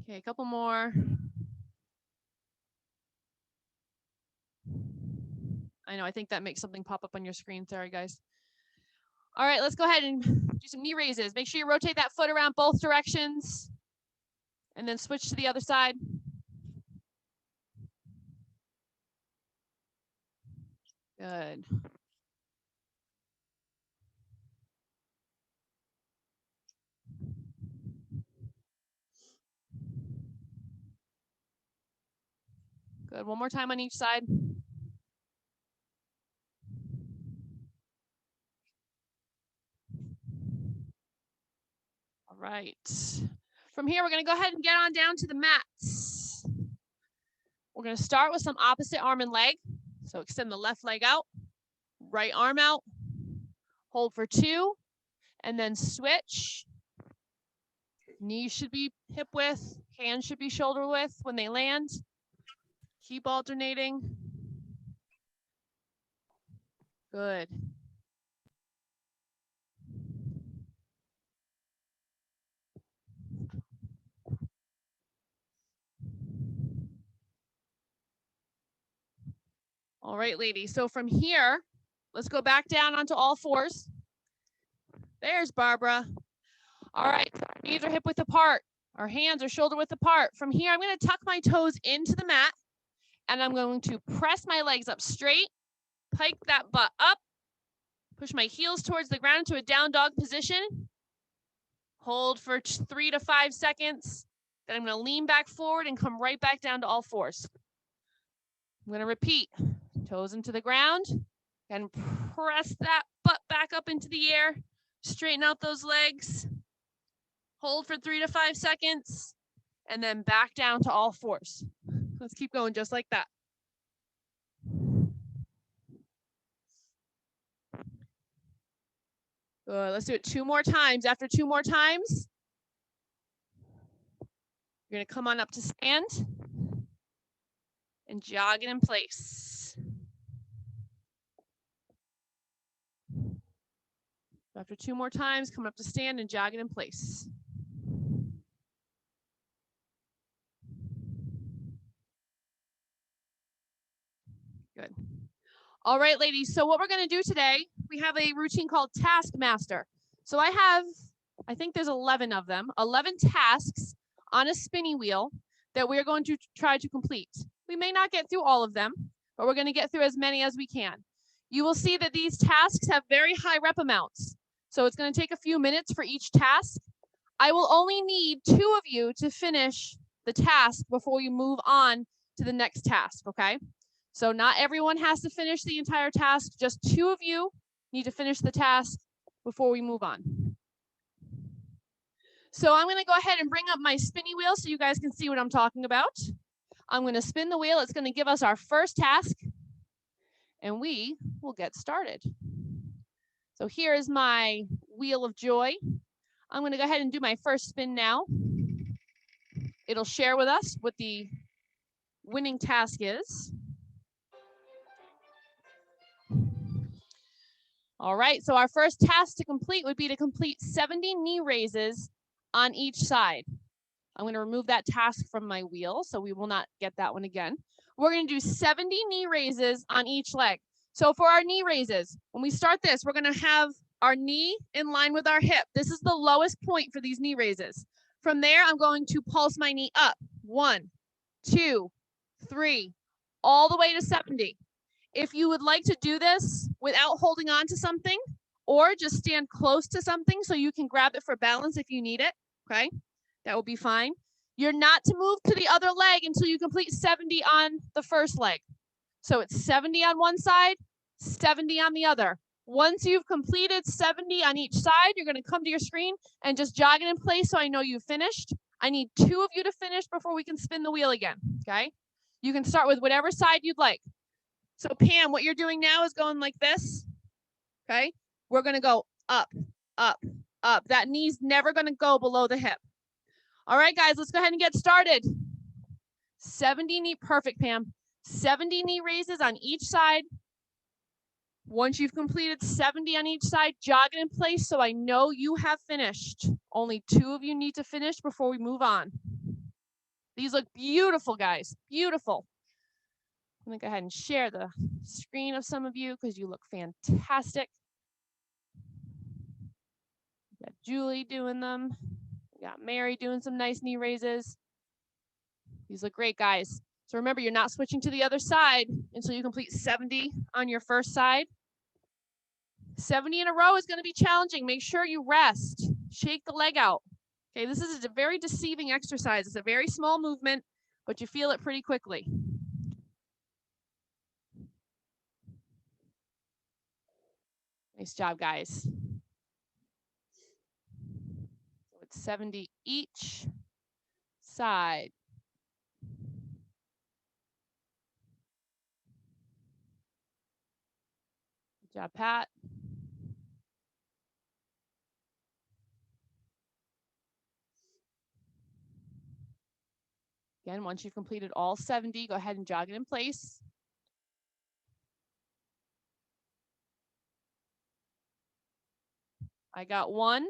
Okay, a couple more. I know, I think that makes something pop up on your screen. Sorry, guys. All right, let's go ahead and do some knee raises. Make sure you rotate that foot around both directions and then switch to the other side. Good. Good. One more time on each side. All right. From here, we're going to go ahead and get on down to the mats. We're going to start with some opposite arm and leg. So extend the left leg out, right arm out, hold for 2, and then switch. Knees should be hip width, hands should be shoulder width when they land. Keep alternating. Good. All right, ladies. So from here, let's go back down onto all fours. There's Barbara. All right, so our knees are hip width apart. Our hands are shoulder width apart. From here, I'm going to tuck my toes into the mat, and I'm going to press my legs up straight, pike that butt up, push my heels towards the ground into a down dog position. Hold for 3 to 5 seconds. Then I'm going to lean back forward and come right back down to all fours. I'm going to repeat. Toes into the ground and press that butt back up into the air. Straighten out those legs. Hold for 3 to 5 seconds and then back down to all fours. Let's keep going just like that. Good. Let's do it 2 more times. After 2 more times, you're going to come on up to stand and jog it in place. After 2 more times, come up to stand and jog it in place. Good. All right, ladies. So what we're going to do today, we have a routine called Taskmaster. So I think there's 11 of them, 11 tasks on a spinny wheel that we're going to try to complete. We may not get through all of them, but we're going to get through as many as we can. You will see that these tasks have very high rep amounts. So it's going to take a few minutes for each task. I will only need 2 of you to finish the task before you move on to the next task, okay? So not everyone has to finish the entire task. Just 2 of you need to finish the task before we move on. So I'm going to go ahead and bring up my spinny wheel so you guys can see what I'm talking about. I'm going to spin the wheel. It's going to give us our first task, and we will get started. So here is my wheel of joy. I'm going to go ahead and do my first spin now. It'll share with us what the winning task is. All right, so our first task to complete would be to complete 70 knee raises on each side. I'm going to remove that task from my wheel, so we will not get that one again. We're going to do 70 knee raises on each leg. So for our knee raises, when we start this, we're going to have our knee in line with our hip. This is the lowest point for these knee raises. From there, I'm going to pulse my knee up. 1, 2, 3, all the way to 70. If you would like to do this without holding on to something, or just stand close to something so you can grab it for balance if you need it, okay? That will be fine. You're not to move to the other leg until you complete 70 on the first leg. So it's 70 on one side, 70 on the other. Once you've completed 70 on each side, you're going to come to your screen and just jog it in place so I know you've finished. I need 2 of you to finish before we can spin the wheel again, okay? You can start with whatever side you'd like. So Pam, what you're doing now is going like this, okay? We're going to go up, up, up. That knee's never going to go below the hip. All right, guys, let's go ahead and get started. 70 knee, perfect, Pam. 70 knee raises on each side. Once you've completed 70 on each side, jog it in place so I know you have finished. Only 2 of you need to finish before we move on. These look beautiful, guys. Beautiful. I'm going to go ahead and share the screen of some of you because you look fantastic. We got Julie doing them. We got Mary doing some nice knee raises. These look great, guys. So remember, you're not switching to the other side until you complete 70 on your first side. 70 in a row is going to be challenging. Make sure you rest. Shake the leg out. Okay, this is a very deceiving exercise. It's a very small movement, but you feel it pretty quickly. Nice job, guys. So it's 70 each side. Good job, Pat. Again, once you've completed all 70, go ahead and jog it in place. I got one.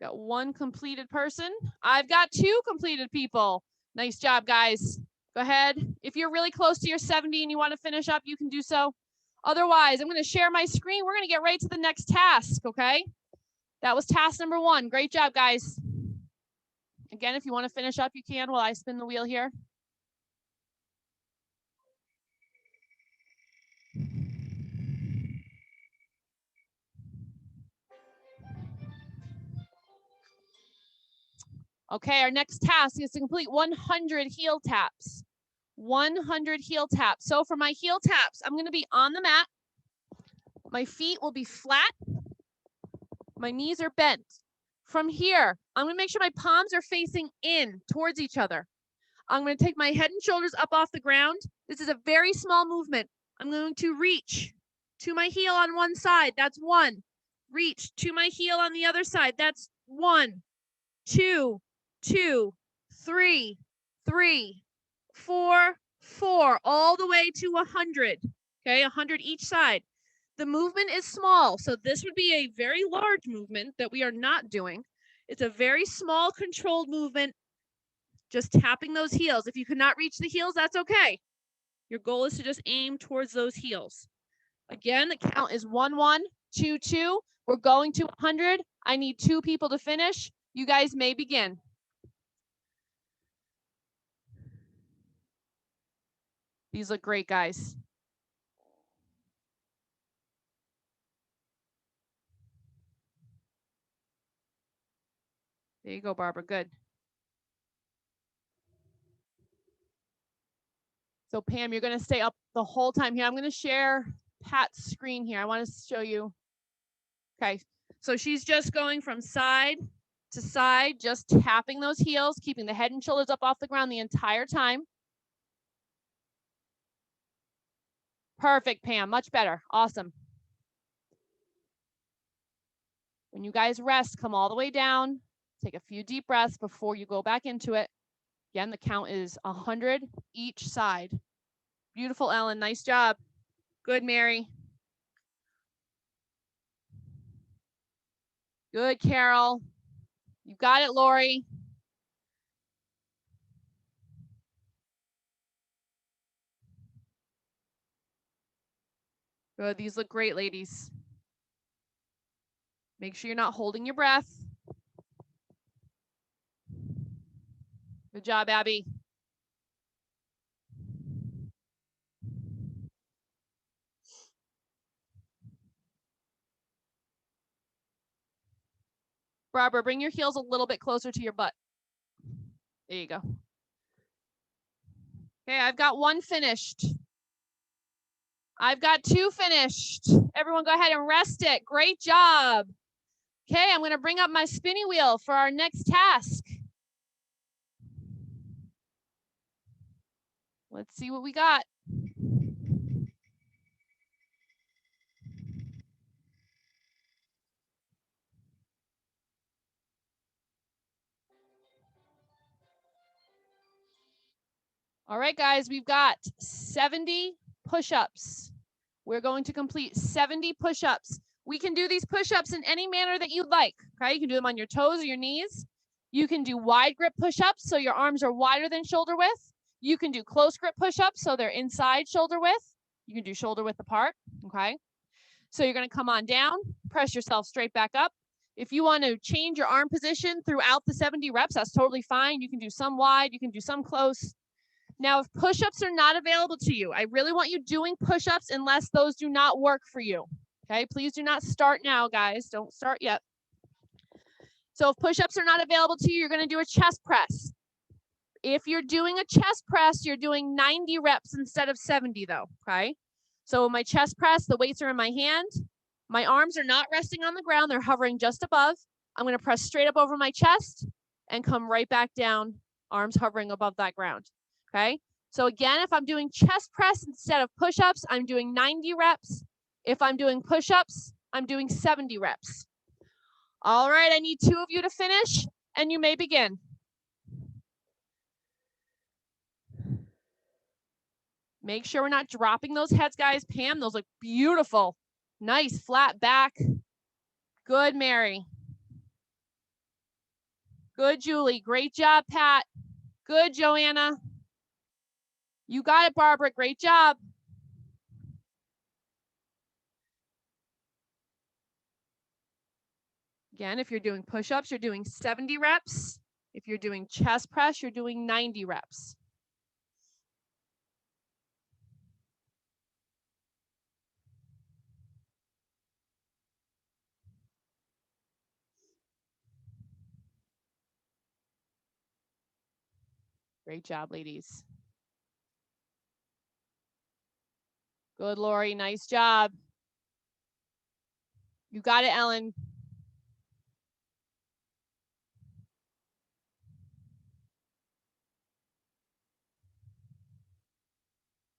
Got one completed person. I've got 2 completed people. Nice job, guys. Go ahead. If you're really close to your 70 and you want to finish up, you can do so. Otherwise, I'm going to share my screen. We're going to get right to the next task, okay? That was task number 1. Great job, guys. Again, if you want to finish up, you can while I spin the wheel here. Okay, our next task is to complete 100 heel taps. 100 heel taps. So for my heel taps, I'm going to be on the mat. My feet will be flat. My knees are bent. From here, I'm going to make sure my palms are facing in towards each other. I'm going to take my head and shoulders up off the ground. This is a very small movement. I'm going to reach to my heel on one side. That's 1. Reach to my heel on the other side. That's 1, 2, 2, 3, 3, 4, 4, all the way to 100. Okay, 100 each side. The movement is small, so this would be a very large movement that we are not doing. It's a very small controlled movement, just tapping those heels. If you cannot reach the heels, that's okay. Your goal is to just aim towards those heels. Again, the count is 1, 1, 2, 2. We're going to 100. I need 2 people to finish. You guys may begin. These look great, guys. There you go, Barbara. Good. So Pam, you're going to stay up the whole time here. I'm going to share Pat's screen here. I want to show you. Okay. So she's just going from side to side, just tapping those heels, keeping the head and shoulders up off the ground the entire time. Perfect, Pam. Much better. Awesome. When you guys rest, come all the way down. Take a few deep breaths before you go back into it. Again, the count is 100 each side. Beautiful, Ellen. Nice job. Good, Mary. Good, Carol. You got it, Lori. Good. These look great, ladies. Make sure you're not holding your breath. Good job, Abby. Barbara, bring your heels a little bit closer to your butt. There you go. Okay, I've got 1 finished. I've got 2 finished. Everyone go ahead and rest it. Great job. Okay, I'm going to bring up my spinning wheel for our next task. Let's see what we got. All right, guys, we've got 70 push-ups. We're going to complete 70 push-ups. We can do these push-ups in any manner that you'd like, okay? You can do them on your toes or your knees. You can do wide grip push-ups, so your arms are wider than shoulder width. You can do close grip push-ups, so they're inside shoulder width. You can do shoulder width apart, okay? So you're gonna come on down, press yourself straight back up. If you want to change your arm position throughout the 70 reps, that's totally fine. You can do some wide, you can do some close. Now, if push-ups are not available to you, I really want you doing push-ups unless those do not work for you, okay? Please do not start now, guys. Don't start yet. So if push-ups are not available to you, you're gonna do a chest press. If you're doing a chest press, you're doing 90 reps instead of 70 though, okay? So my chest press, the weights are in my hand. My arms are not resting on the ground. They're hovering just above. I'm gonna press straight up over my chest and come right back down, arms hovering above that ground, okay? So again, if I'm doing chest press instead of push-ups, I'm doing 90 reps. If I'm doing push-ups, I'm doing 70 reps. All right, I need 2 of you to finish, and you may begin. Make sure we're not dropping those heads, guys. Pam, those look beautiful. Nice, flat back. Good, Mary. Good, Julie. Great job, Pat. Good, Joanna. You got it, Barbara. Great job. Again, if you're doing push-ups, you're doing 70 reps. If you're doing chest press, you're doing 90 reps. Great job, ladies. Good, Lori. Nice job. You got it, Ellen.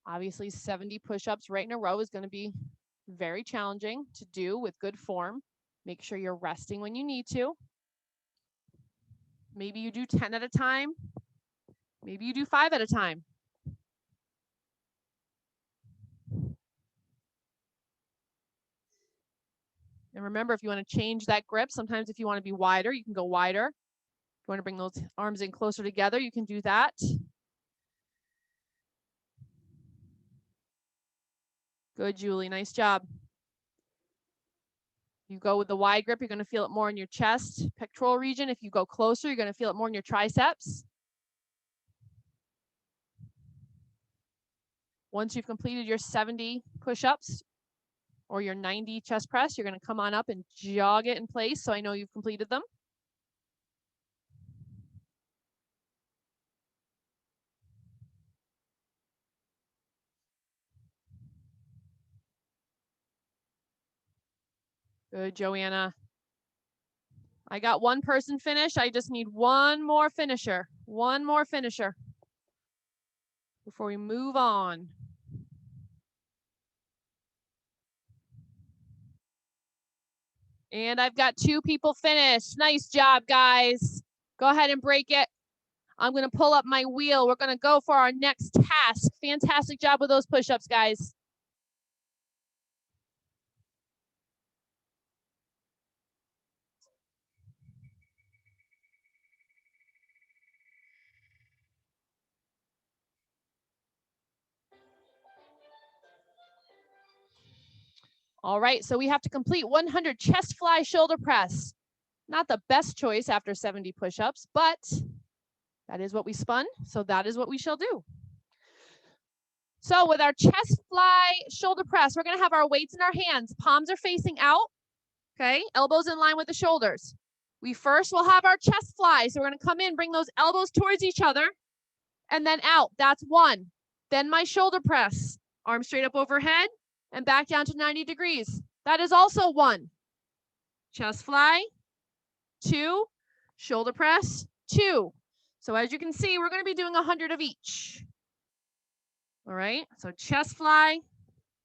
Obviously, 70 push-ups right in a row is going to be very challenging to do with good form. Make sure you're resting when you need to. Maybe you do 10 at a time. Maybe you do 5 at a time. And remember, if you want to change that grip, sometimes if you want to be wider, you can go wider. If you want to bring those arms in closer together, you can do that. Good, Julie. Nice job. You go with the wide grip, you're going to feel it more in your chest, pectoral region. If you go closer, you're going to feel it more in your triceps. Once you've completed your 70 push-ups or your 90 chest press, you're going to come on up and jog it in place so I know you've completed them. Good, Joanna. I got one person finished. I just need one more finisher. One more finisher before we move on. And I've got 2 people finished. Nice job, guys. Go ahead and break it. I'm going to pull up my wheel. We're going to go for our next task. Fantastic job with those push-ups, guys. All right, so we have to complete 100 chest fly shoulder press. Not the best choice after 70 push-ups, but that is what we spun, so that is what we shall do. So with our chest fly shoulder press, we're going to have our weights in our hands. Palms are facing out, okay? Elbows in line with the shoulders. We first will have our chest fly. So we're going to come in, bring those elbows towards each other, and then out. That's 1. Then my shoulder press. Arms straight up overhead and back down to 90 degrees. That is also 1. Chest fly, 2. Shoulder press, 2. So as you can see, we're going to be doing 100 of each. All right, so chest fly,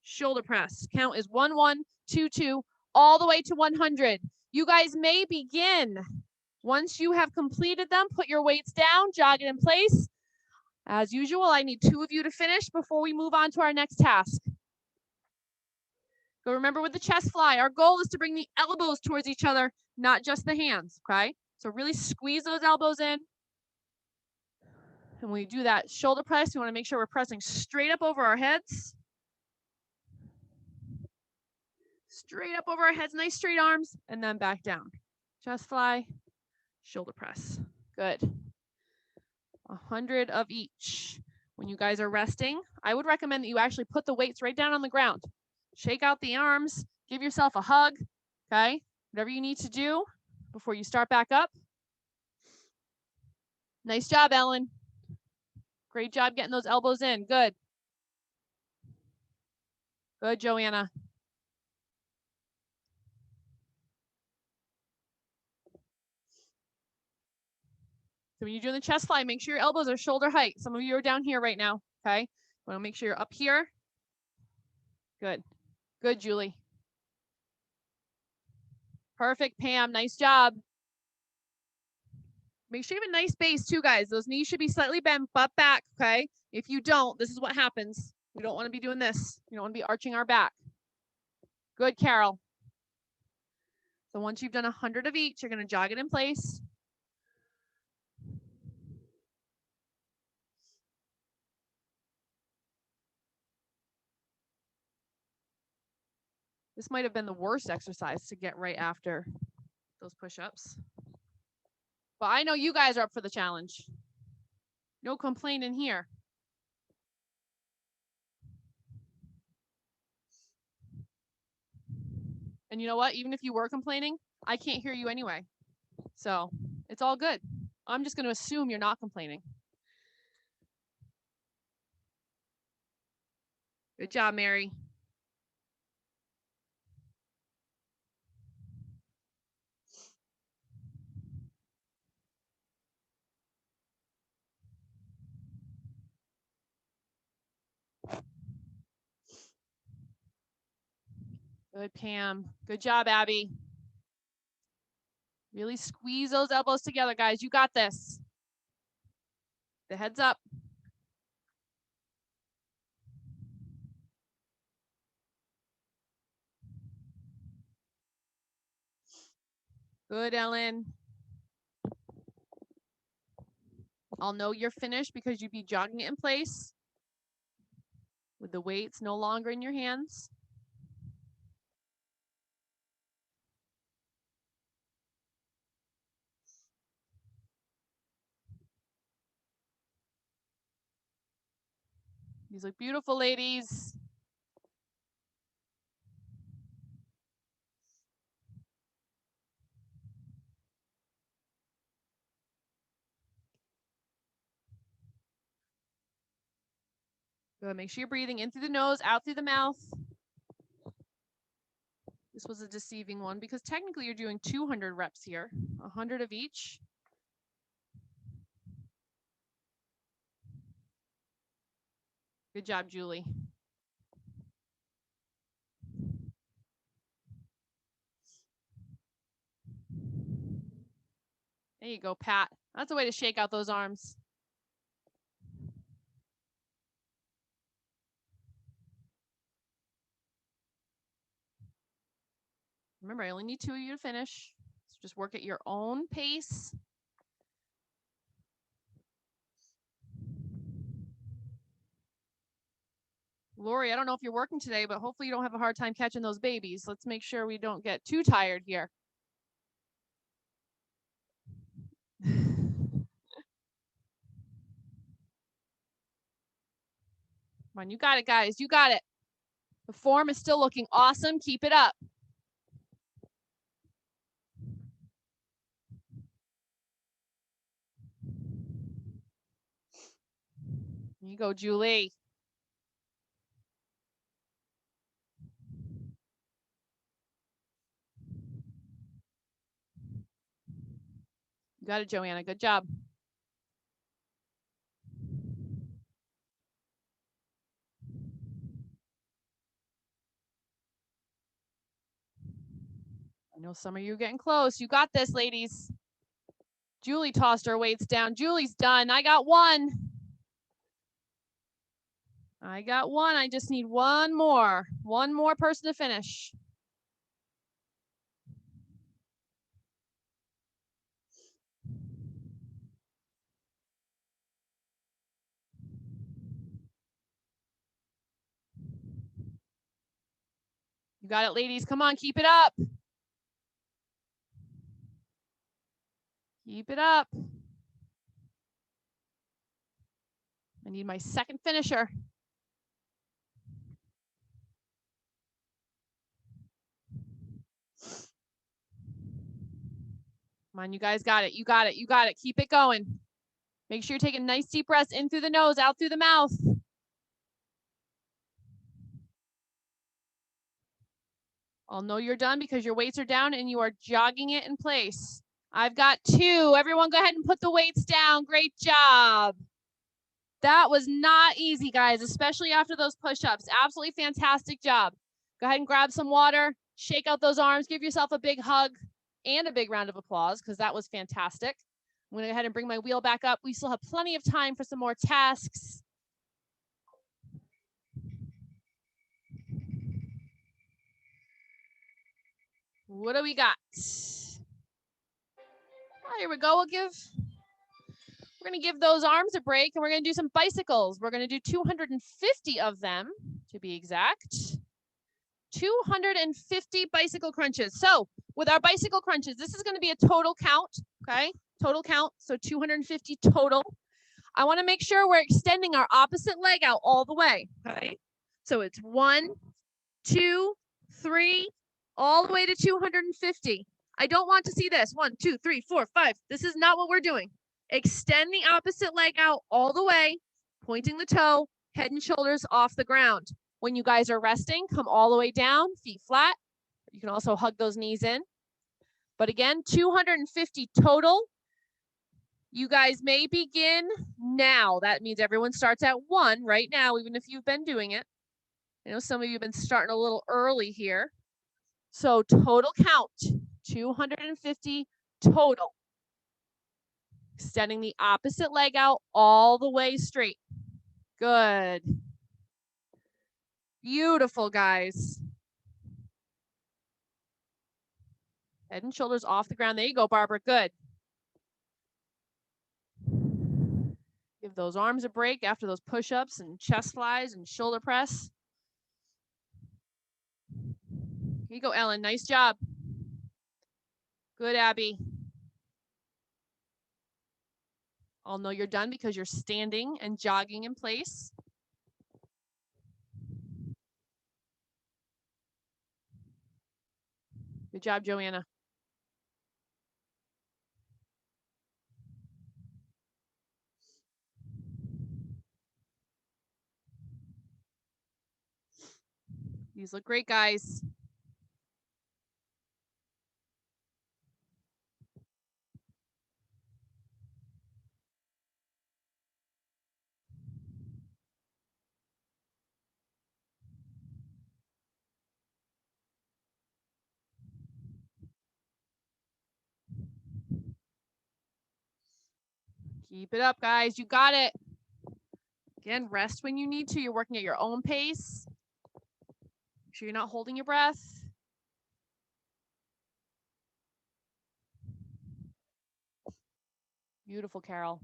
shoulder press. Count is 1, 1, 2, 2, all the way to 100. You guys may begin. Once you have completed them, put your weights down, jog it in place. As usual, I need 2 of you to finish before we move on to our next task. So remember with the chest fly, our goal is to bring the elbows towards each other, not just the hands, okay? So really squeeze those elbows in. And when we do that shoulder press, we want to make sure we're pressing straight up over our heads. Straight up over our heads, nice straight arms, and then back down. Chest fly, shoulder press. Good. 100 of each. When you guys are resting, I would recommend that you actually put the weights right down on the ground. Shake out the arms, give yourself a hug, okay? Whatever you need to do before you start back up. Nice job, Ellen. Great job getting those elbows in. Good. Good, Joanna. So when you're doing the chest fly, make sure your elbows are shoulder height. Some of you are down here right now, okay? Want to make sure you're up here. Good. Good, Julie. Perfect, Pam. Nice job. Make sure you have a nice base too, guys. Those knees should be slightly bent, butt back, okay? If you don't, this is what happens. We don't want to be doing this. You don't want to be arching our back. Good, Carol. So once you've done 100 of each, you're going to jog it in place. This might have been the worst exercise to get right after those push-ups. But I know you guys are up for the challenge. No complaining here. And you know what? Even if you were complaining, I can't hear you anyway. So it's all good. I'm just going to assume you're not complaining. Good job, Mary. Good, Pam. Good job, Abby. Really squeeze those elbows together, guys. You got this. The head's up. Good, Ellen. I'll know you're finished because you'd be jogging it in place with the weights no longer in your hands. These look beautiful, ladies. Good. Make sure you're breathing in through the nose, out through the mouth. This was a deceiving one because technically you're doing 200 reps here, 100 of each. Good job, Julie. There you go, Pat. That's a way to shake out those arms. Remember, I only need 2 of you to finish. So just work at your own pace. Lori, I don't know if you're working today, but hopefully you don't have a hard time catching those babies. Let's make sure we don't get too tired here. Come on, you got it, guys. You got it. The form is still looking awesome. Keep it up. Here you go, Julie. You got it, Joanna. Good job. I know some of you are getting close. You got this, ladies. Julie tossed her weights down. Julie's done. I got one. I got one. I just need one more. One more person to finish. You got it, ladies. Come on, keep it up. Keep it up. I need my second finisher. Come on, you guys got it. You got it. You got it. Keep it going. Make sure you're taking nice deep breaths in through the nose, out through the mouth. I'll know you're done because your weights are down and you are jogging it in place. I've got 2. Everyone go ahead and put the weights down. Great job. That was not easy, guys, especially after those push-ups. Absolutely fantastic job. Go ahead and grab some water, shake out those arms, give yourself a big hug and a big round of applause because that was fantastic. I'm going to go ahead and bring my wheel back up. We still have plenty of time for some more tasks. What do we got? Oh, here we go. We're going to give those arms a break and we're going to do some bicycles. We're going to do 250 of them to be exact. 250 bicycle crunches. So with our bicycle crunches, this is going to be a total count, okay? Total count, so 250 total. I want to make sure we're extending our opposite leg out all the way, okay? So it's 1, 2, 3, all the way to 250. I don't want to see this. 1, 2, 3, 4, 5. This is not what we're doing. Extend the opposite leg out all the way, pointing the toe, head and shoulders off the ground. When you guys are resting, come all the way down, feet flat. You can also hug those knees in. But again, 250 total. You guys may begin now. That means everyone starts at 1 right now, even if you've been doing it. I know some of you have been starting a little early here. So total count, 250 total. Extending the opposite leg out all the way straight. Good. Beautiful, guys. Head and shoulders off the ground. There you go, Barbara. Good. Give those arms a break after those push-ups and chest flies and shoulder press. Here you go, Ellen. Nice job. Good, Abby. I'll know you're done because you're standing and jogging in place. Good job, Joanna. These look great, guys. Keep it up, guys. You got it. Again, rest when you need to. You're working at your own pace. Make sure you're not holding your breath. Beautiful, Carol.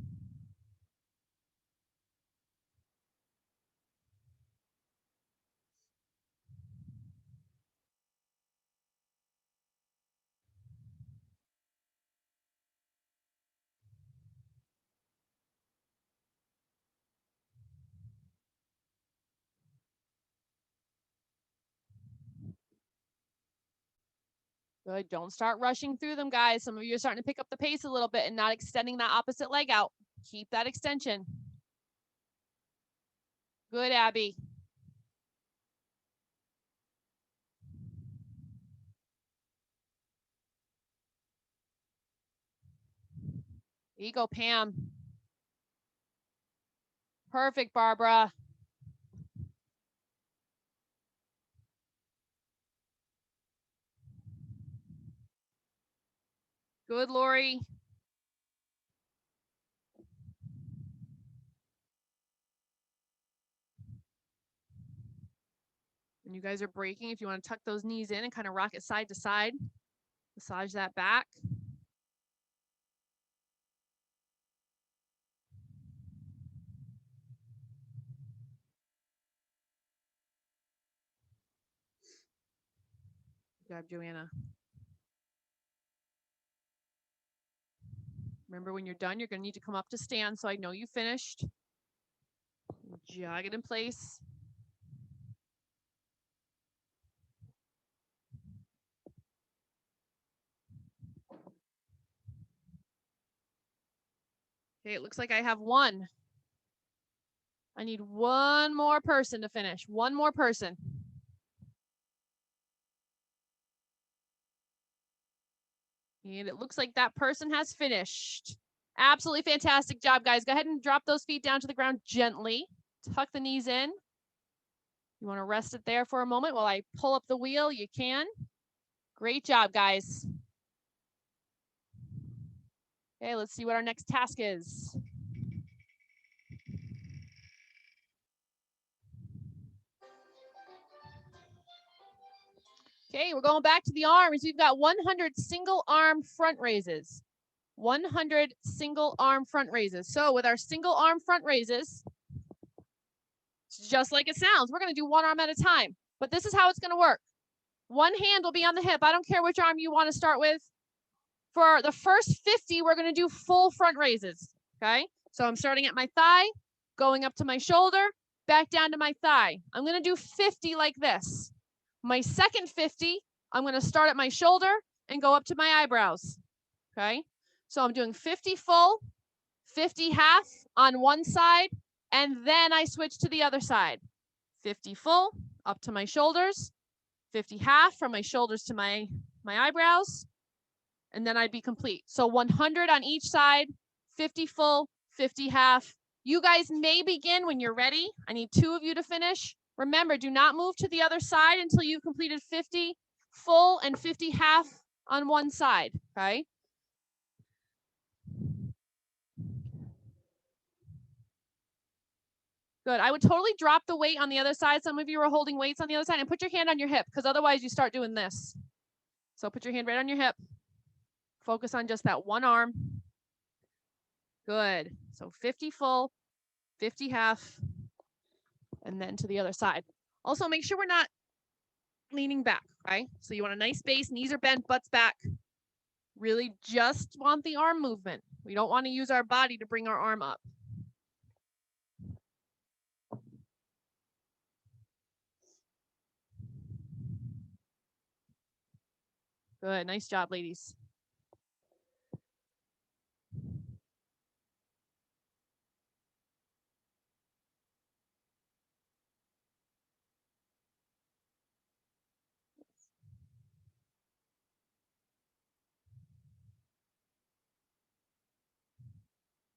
Good. Don't start rushing through them, guys. Some of you are starting to pick up the pace a little bit and not extending that opposite leg out. Keep that extension. Good, Abby. There you go, Pam. Perfect, Barbara. Good, Lori. When you guys are breaking, if you want to tuck those knees in and kind of rock it side to side, massage that back. Good job, Joanna. Remember, when you're done, you're going to need to come up to stand so I know you finished. Jog it in place. Okay, it looks like I have one. I need one more person to finish. One more person. And it looks like that person has finished. Absolutely fantastic job, guys. Go ahead and drop those feet down to the ground gently. Tuck the knees in. You want to rest it there for a moment while I pull up the wheel? You can. Great job, guys. Okay, let's see what our next task is. Okay, we're going back to the arms. We've got 100 single arm front raises. 100 single arm front raises. So with our single arm front raises, it's just like it sounds. We're going to do one arm at a time, but this is how it's going to work. One hand will be on the hip. I don't care which arm you want to start with. For the first 50, we're going to do full front raises. Okay, so I'm starting at my thigh, going up to my shoulder, back down to my thigh. I'm going to do 50 like this. My second 50, I'm going to start at my shoulder and go up to my eyebrows. Okay, so I'm doing 50 full, 50 half on one side, and then I switch to the other side. 50 full, up to my shoulders, 50 half from my shoulders to my eyebrows, and then I'd be complete. So 100 on each side, 50 full, 50 half. You guys may begin when you're ready. I need 2 of you to finish. Remember, do not move to the other side until you've completed 50 full and 50 half on one side, okay? Good. I would totally drop the weight on the other side. Some of you are holding weights on the other side, and put your hand on your hip, because otherwise you start doing this. So put your hand right on your hip. Focus on just that one arm. Good. So 50 full, 50 half, and then to the other side. Also, make sure we're not leaning back, okay? So you want a nice base, knees are bent, butts back. Really just want the arm movement. We don't want to use our body to bring our arm up. Good. Nice job, ladies.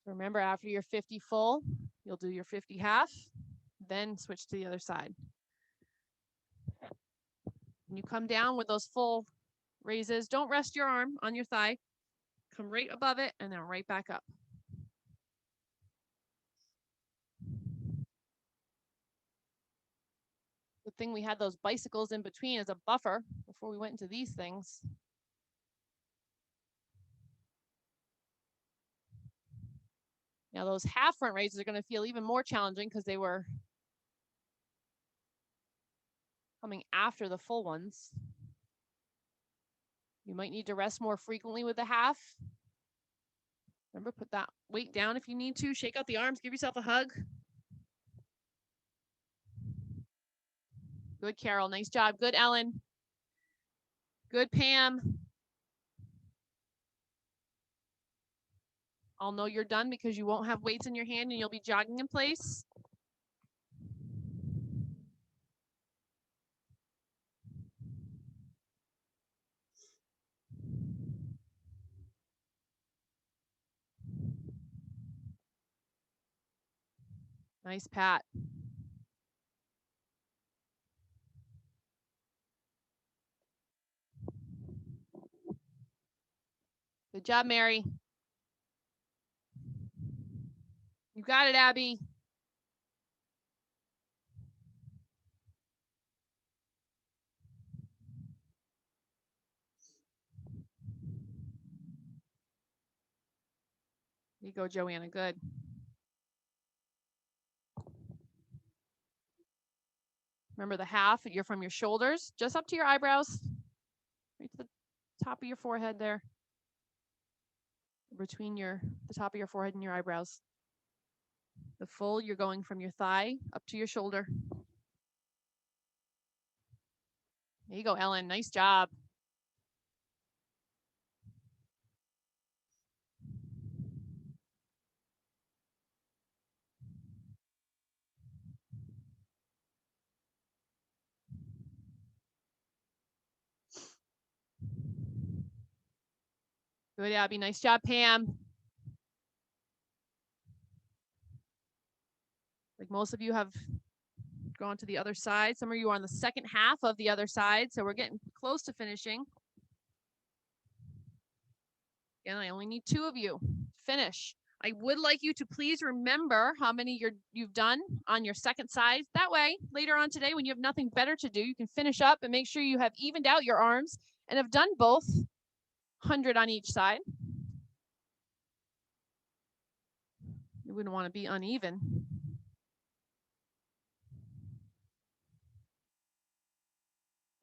Remember, after your 50 full, you'll do your 50 half, then switch to the other side. When you come down with those full raises, don't rest your arm on your thigh. Come right above it and then right back up. Good thing we had those bicycles in between as a buffer before we went into these things. Now those half front raises are going to feel even more challenging because they were coming after the full ones. You might need to rest more frequently with the half. Remember, put that weight down if you need to. Shake out the arms, give yourself a hug. Good, Carol. Nice job. Good, Ellen. Good, Pam. I'll know you're done because you won't have weights in your hand and you'll be jogging in place. Nice, Pat. Good job, Mary. You got it, Abby. There you go, Joanna. Good. Remember the half, you're from your shoulders, just up to your eyebrows. top of your forehead there. Between the top of your forehead and your eyebrows. The full, you're going from your thigh up to your shoulder. There you go, Ellen. Nice job. Good, Abby. Nice job, Pam. Like most of you have gone to the other side. Some of you are on the second half of the other side, so we're getting close to finishing. Again, I only need 2 of you to finish. I would like you to please remember how many you've done on your second side. That way, later on today, when you have nothing better to do, you can finish up and make sure you have evened out your arms and have done both 100 on each side. You wouldn't want to be uneven.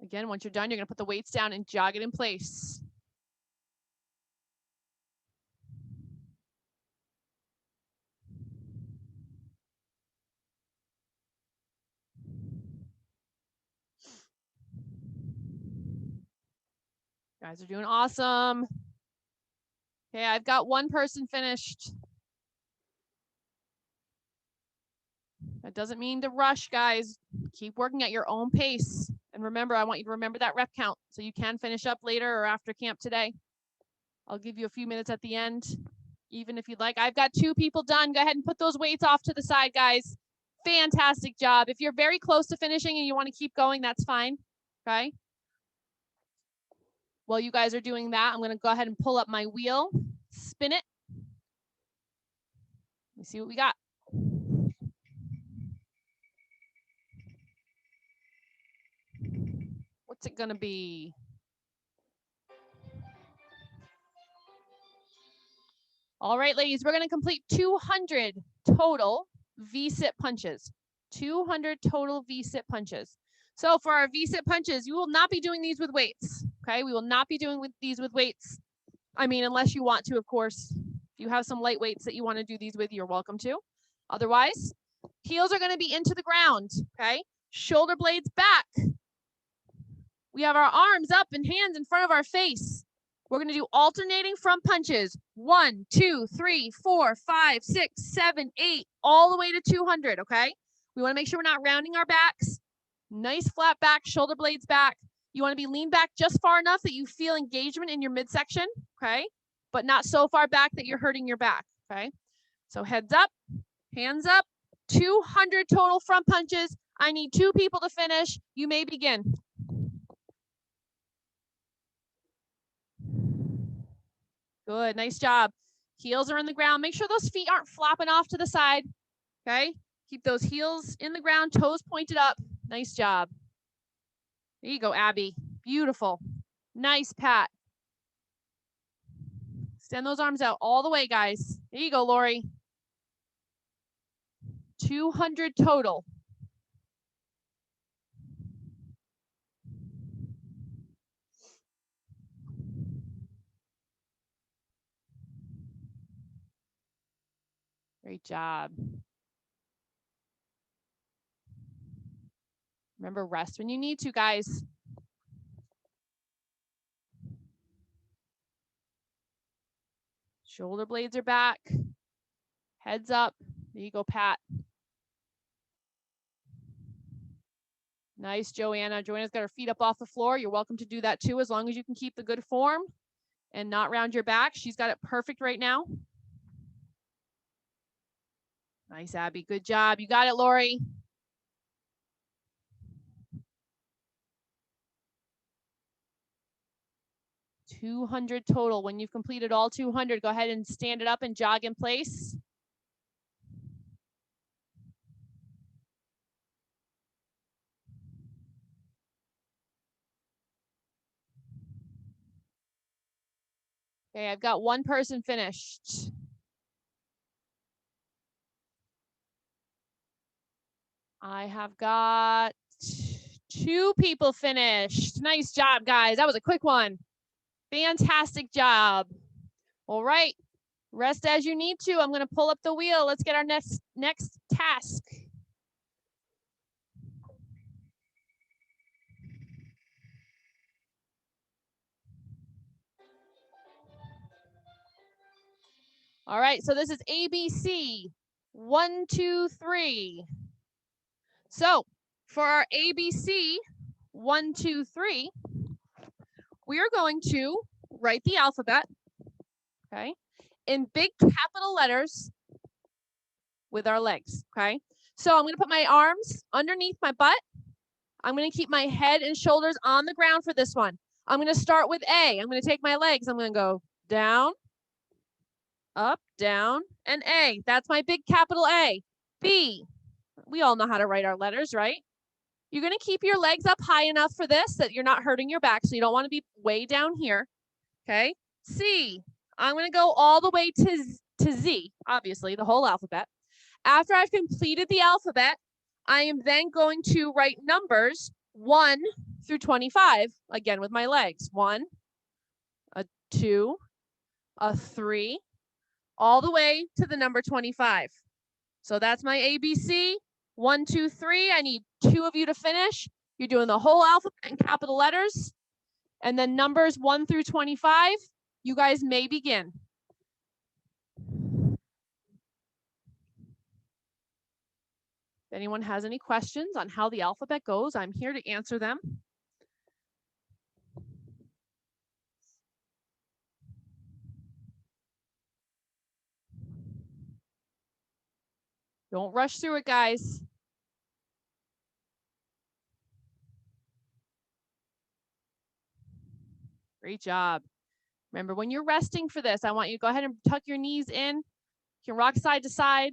Again, once you're done, you're going to put the weights down and jog it in place. You guys are doing awesome. Okay, I've got 1 person finished. That doesn't mean to rush, guys. Keep working at your own pace. And remember, I want you to remember that rep count so you can finish up later or after camp today. I'll give you a few minutes at the end, even if you'd like. I've got 2 people done. Go ahead and put those weights off to the side, guys. Fantastic job. If you're very close to finishing and you want to keep going, that's fine. Okay. While you guys are doing that, I'm going to go ahead and pull up my wheel, spin it. Let me see what we got. What's it going to be? All right, ladies, we're going to complete 200 total V-sit punches. 200 total V-sit punches. So for our V-sit punches, you will not be doing these with weights, okay? We will not be doing these with weights. I mean, unless you want to, of course. If you have some light weights that you want to do these with, you're welcome to. Otherwise, heels are going to be into the ground, okay? Shoulder blades back. We have our arms up and hands in front of our face. We're going to do alternating front punches. 1, 2, 3, 4, 5, 6, 7, 8, all the way to 200, okay? We want to make sure we're not rounding our backs. Nice flat back, shoulder blades back. You want to be leaned back just far enough that you feel engagement in your midsection, okay? But not so far back that you're hurting your back, okay? So heads up, hands up, 200 total front punches. I need 2 people to finish. You may begin. Good, nice job. Heels are in the ground. Make sure those feet aren't flopping off to the side, okay? Keep those heels in the ground, toes pointed up. Nice job. There you go, Abby. Beautiful. Nice, Pat. Extend those arms out all the way, guys. There you go, Lori. 200 total. Great job. Remember, rest when you need to, guys. Shoulder blades are back. Heads up. There you go, Pat. Nice, Joanna. Joanna's got her feet up off the floor. You're welcome to do that too, as long as you can keep the good form and not round your back. She's got it perfect right now. Nice, Abby. Good job. You got it, Lori. $200 total. When you've completed all 200, go ahead and stand it up and jog in place. Okay, I've got 1 person finished. I have got 2 people finished. Nice job, guys. That was a quick one. Fantastic job. All right, rest as you need to. I'm going to pull up the wheel. Let's get our next task. All right, so this is ABC, 1, 2, 3. So for our ABC, 1, 2, 3, we are going to write the alphabet, okay, in big capital letters with our legs, okay? So I'm going to put my arms underneath my butt. I'm going to keep my head and shoulders on the ground for this one. I'm going to start with A. I'm going to take my legs. I'm going to go down, up, down, and A. That's my big capital A. B. We all know how to write our letters, right? You're going to keep your legs up high enough for this that you're not hurting your back, so you don't want to be way down here, okay? C. I'm going to go all the way to Z, obviously, the whole alphabet. After I've completed the alphabet, I am then going to write numbers 1 through 25, again with my legs. 1, a 2, a 3, all the way to the number 25. So that's my ABC. 1, 2, 3. I need 2 of you to finish. You're doing the whole alphabet in capital letters. And then numbers 1 through 25, you guys may begin. If anyone has any questions on how the alphabet goes, I'm here to answer them. Don't rush through it, guys. Great job. Remember, when you're resting for this, I want you to go ahead and tuck your knees in. You can rock side to side,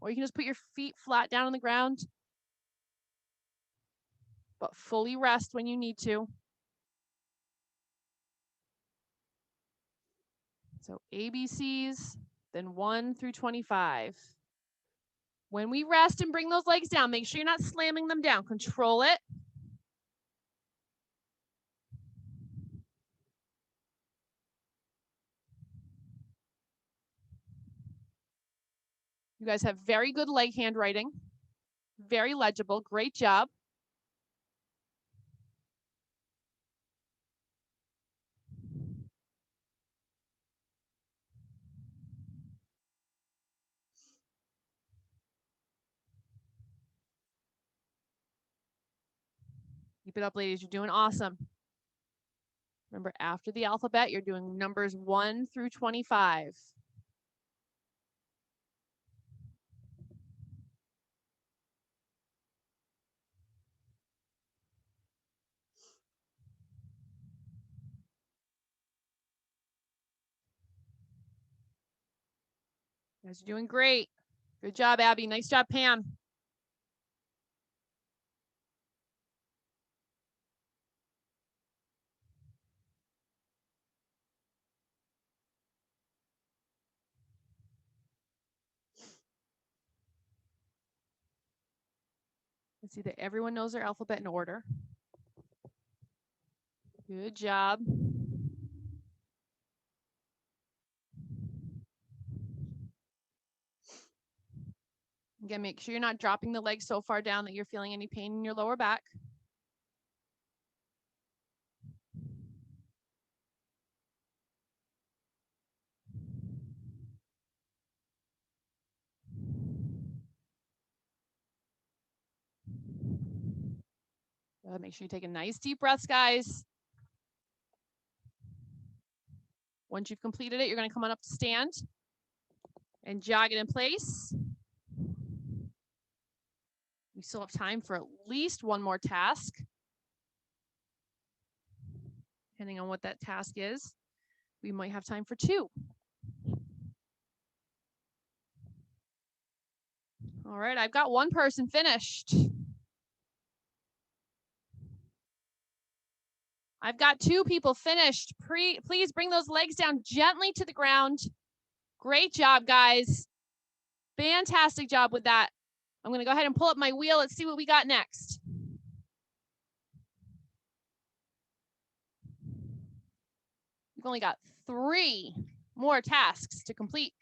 or you can just put your feet flat down on the ground. But fully rest when you need to. So ABCs, then 1 through 25. When we rest and bring those legs down, make sure you're not slamming them down. Control it. You guys have very good leg handwriting. Very legible. Great job. Keep it up, ladies. You're doing awesome. Remember, after the alphabet, you're doing numbers 1 through 25. You guys are doing great. Good job, Abby. Nice job, Pam. Let's see that everyone knows their alphabet in order. Good job. Again, make sure you're not dropping the legs so far down that you're feeling any pain in your lower back. Make sure you take a nice deep breath, guys. Once you've completed it, you're going to come on up to stand and jog it in place. We still have time for at least one more task, depending on what that task is. We might have time for 2. All right, I've got one person finished. I've got 2 people finished. Please bring those legs down gently to the ground. Great job, guys. Fantastic job with that. I'm going to go ahead and pull up my wheel. Let's see what we got next. You You've only got 3 more tasks to complete.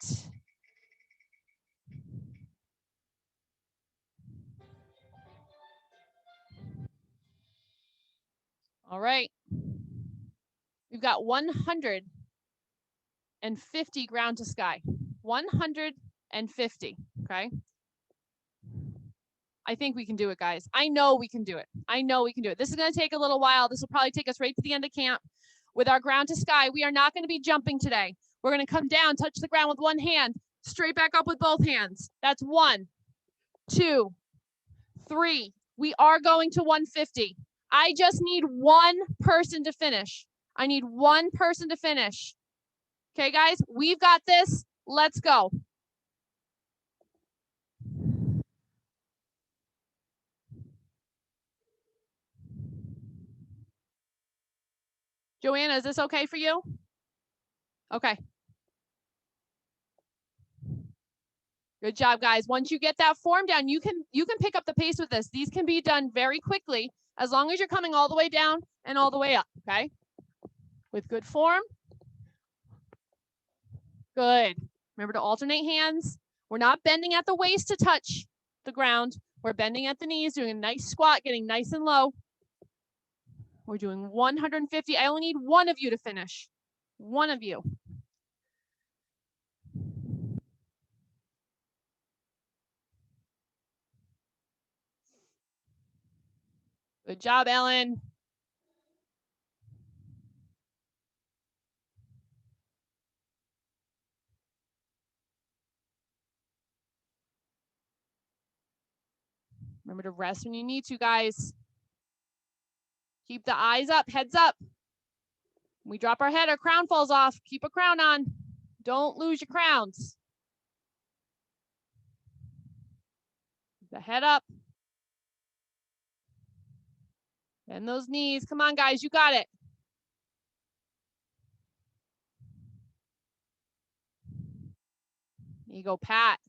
All right. We've got 150 ground to sky. 150, okay? I think we can do it, guys. I know we can do it. I know we can do it. This is going to take a little while. This will probably take us right to the end of camp. With our ground to sky, we are not going to be jumping today. We're going to come down, touch the ground with one hand, straight back up with both hands. That's 1, 2, 3. We are going to 150. I just need one person to finish. I need one person to finish. Okay, guys, we've got this. Let's go. Joanna, is this okay for you? Okay. Good job, guys. Once you get that form down, you can pick up the pace with this. These can be done very quickly as long as you're coming all the way down and all the way up, okay? With good form. Good. Remember to alternate hands. We're not bending at the waist to touch the ground. We're bending at the knees, doing a nice squat, getting nice and low. We're doing 150. I only need one of you to finish. One of you. Good job, Ellen. Remember to rest when you need to, guys. Keep the eyes up, heads up. When we drop our head, our crown falls off. Keep a crown on. Don't lose your crowns. Keep the head up. Bend those knees. Come on, guys, you got it. There you go, Pat.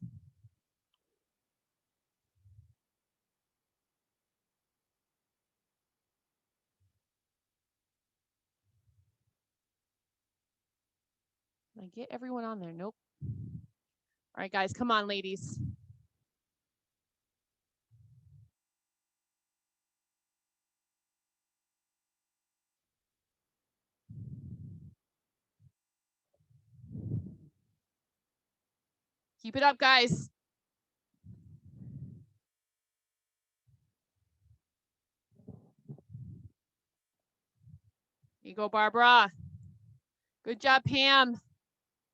Did I get everyone on there? Nope. All right, guys, come on, ladies. Keep it up, guys. Here you go, Barbara. Good job, Pam.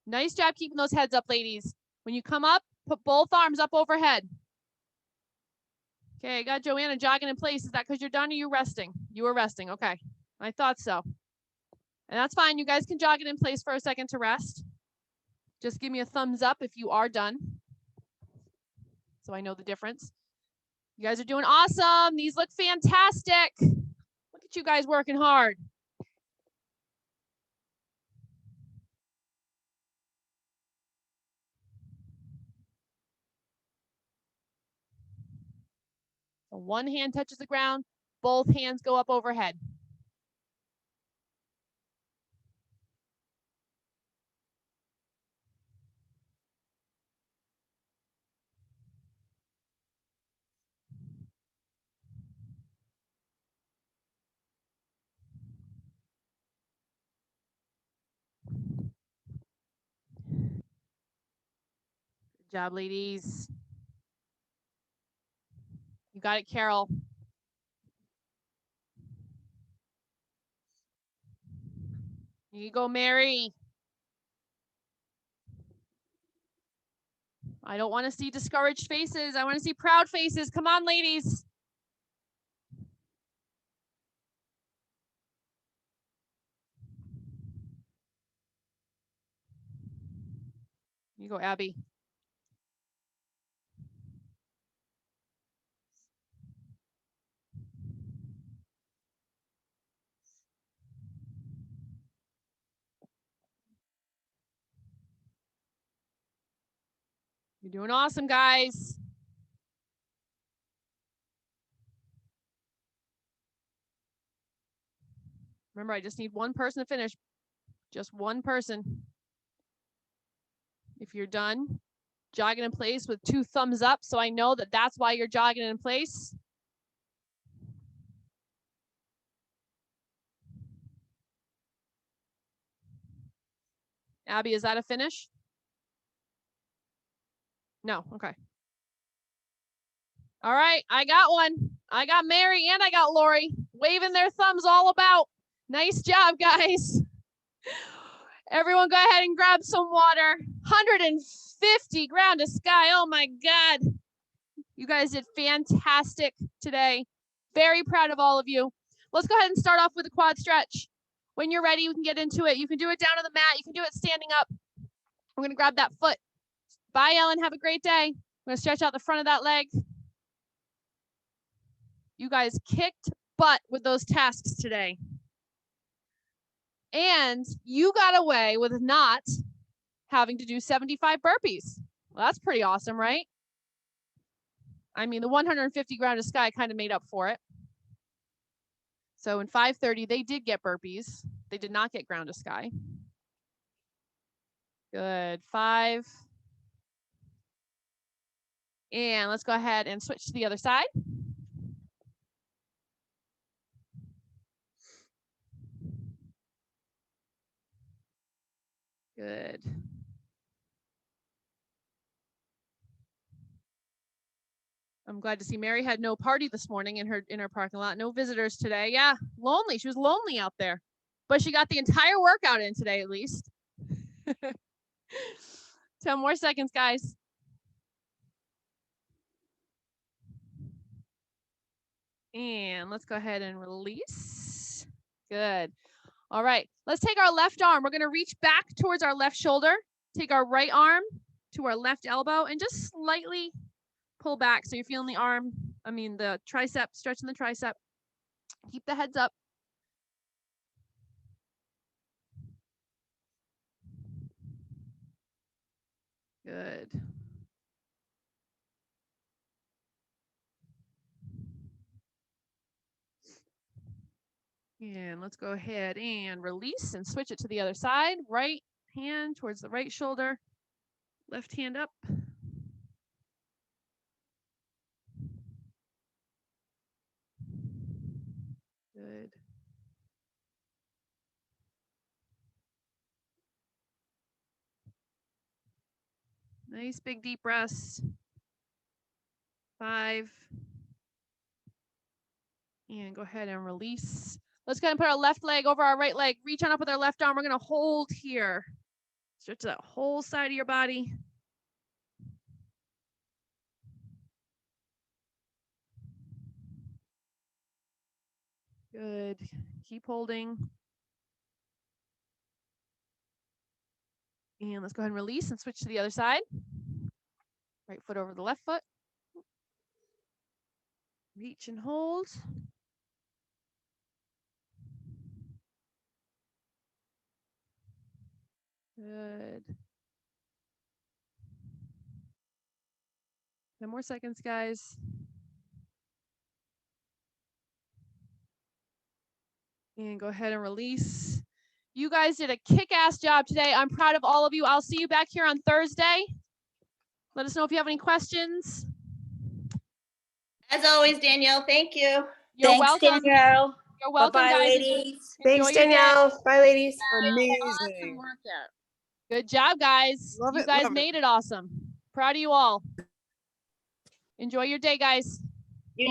Nice job keeping those heads up, ladies. When you come up, put both arms up overhead. Okay, I got Joanna jogging in place. Is that because you're done or you resting? You were resting. Okay, I thought so. And that's fine. You guys can jog it in place for a second to rest. Just give me a thumbs up if you are done, so I know the difference. You guys are doing awesome. These look fantastic. Look at you guys working hard. So one hand touches the ground, both hands go up overhead. Good job, ladies. You got it, Carol. Here you go, Mary. I don't want to see discouraged faces. I want to see proud faces. Come on, ladies. Here you go, Abby. You're doing awesome, guys. Remember, I just need one person to finish. Just one person. If you're done jogging in place with 2 thumbs up, so I know that that's why you're jogging in place. Abby, is that a finish? No, okay. All right, I got one. I got Mary and I got Lori waving their thumbs all about. Nice job, guys. Everyone go ahead and grab some water. 150 ground to sky. Oh my God. You guys did fantastic today. Very proud of all of you. Let's go ahead and start off with a quad stretch. When you're ready, you can get into it. You can do it down on the mat. You can do it standing up. We're going to grab that foot. Bye, Ellen. Have a great day. I'm going to stretch out the front of that leg. You guys kicked butt with those tasks today. And you got away with not having to do 75 burpees. Well, that's pretty awesome, right? I mean, the 150 ground to sky kind of made up for it. So in 530, they did get burpees. They did not get ground to sky. Good. 5. And let's go ahead and switch to the other side. Good. I'm glad to see Mary had no party this morning in her parking lot. No visitors today. Yeah, lonely. She was lonely out there. But she got the entire workout in today at least. 10 more seconds, guys. And let's go ahead and release. Good. All right, let's take our left arm. We're going to reach back towards our left shoulder. Take our right arm to our left elbow and just slightly pull back. So you're feeling the arm, the tricep, stretching the tricep. Keep the heads up. Good. And let's go ahead and release and switch it to the other side. Right hand towards the right shoulder. Left hand up. Good. Nice big deep breaths. 5. And go ahead and release. Let's go ahead and put our left leg over our right leg. Reach on up with our left arm. We're going to hold here. Stretch that whole side of your body. Good. Keep holding. And let's go ahead and release and switch to the other side. Right foot over the left foot. Reach and hold. Good. 10 more seconds, guys. And go ahead and release. You guys did a kick-ass job today. I'm proud of all of you. I'll see you back here on Thursday. Let us know if you have any questions. As always, Danielle, thank you. You're Thanks, welcome. Danielle. You're welcome, Bye-bye, guys. ladies. Enjoy Thanks, your day. Danielle. Bye, ladies. Amazing. Good job, guys. Love You it, guys love it. made it awesome. Proud of you all. Enjoy your day, guys.